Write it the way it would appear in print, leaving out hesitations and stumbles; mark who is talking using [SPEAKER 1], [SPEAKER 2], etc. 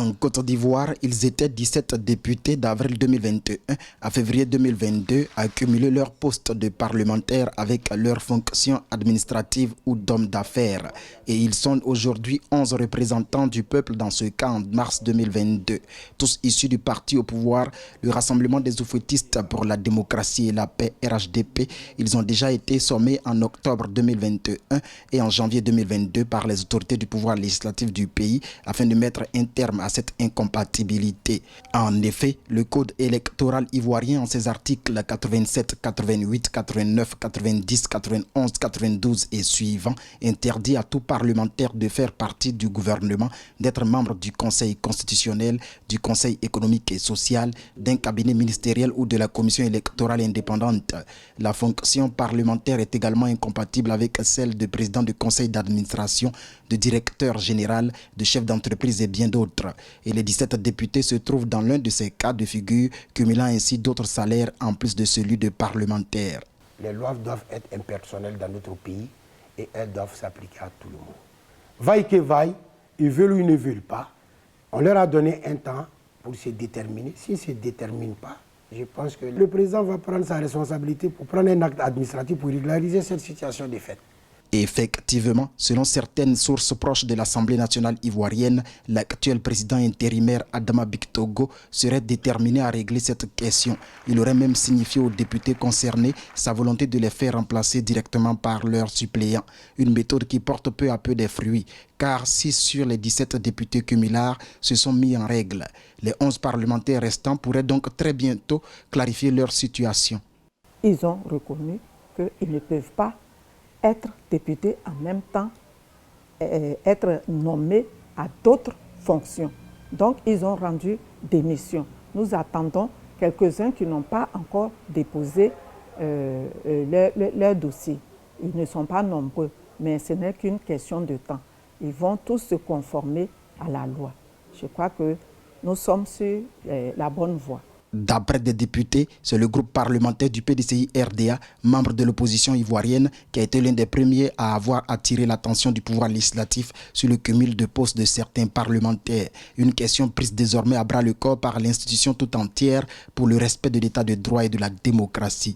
[SPEAKER 1] En Côte d'Ivoire, ils étaient 17 députés d'avril 2021 à février 2022 à cumuler leur poste de parlementaire avec leurs fonctions administratives ou d'hommes d'affaires. Et ils sont aujourd'hui 11 représentants du peuple dans ce cas en mars 2022. Tous issus du parti au pouvoir, le Rassemblement des oufouettistes pour la démocratie et la paix RHDP. Ils ont déjà été sommés en octobre 2021 et en janvier 2022 par les autorités du pouvoir législatif du pays afin de mettre un terme à cette incompatibilité. En effet, le code électoral ivoirien en ses articles 87, 88, 89, 90, 91, 92 et suivants interdit à tout parlementaire de faire partie du gouvernement, d'être membre du Conseil constitutionnel, du Conseil économique et social, d'un cabinet ministériel ou de la commission électorale indépendante. La fonction parlementaire est également incompatible avec celle de président du conseil d'administration, de directeur général, de chef d'entreprise et bien d'autres. Et les 17 députés se trouvent dans l'un de ces cas de figure, cumulant ainsi d'autres salaires en plus de celui de parlementaire.
[SPEAKER 2] Les lois doivent être impersonnelles dans notre pays et elles doivent s'appliquer à tout le monde. Vaille que vaille, ils veulent ou ils ne veulent pas, on leur a donné un temps pour se déterminer. S'ils ne se déterminent pas, je pense que le président va prendre sa responsabilité pour prendre un acte administratif pour régulariser cette situation de fait.
[SPEAKER 1] Effectivement, selon certaines sources proches de l'Assemblée nationale ivoirienne, l'actuel président intérimaire Adama Bictogo serait déterminé à régler cette question. Il aurait même signifié aux députés concernés sa volonté de les faire remplacer directement par leurs suppléants. Une méthode qui porte peu à peu des fruits, car 6 sur les 17 députés cumulards se sont mis en règle. Les 11 parlementaires restants pourraient donc très bientôt clarifier leur situation.
[SPEAKER 3] Ils ont reconnu qu'ils ne peuvent pas être député en même temps, être nommé à d'autres fonctions. Donc, ils ont rendu démission. Nous attendons quelques-uns qui n'ont pas encore déposé leur dossier. Ils ne sont pas nombreux, mais ce n'est qu'une question de temps. Ils vont tous se conformer à la loi. Je crois que nous sommes sur la bonne voie.
[SPEAKER 1] D'après des députés, c'est le groupe parlementaire du PDCI-RDA, membre de l'opposition ivoirienne, qui a été l'un des premiers à avoir attiré l'attention du pouvoir législatif sur le cumul de postes de certains parlementaires. Une question prise désormais à bras le corps par l'institution tout entière pour le respect de l'état de droit et de la démocratie.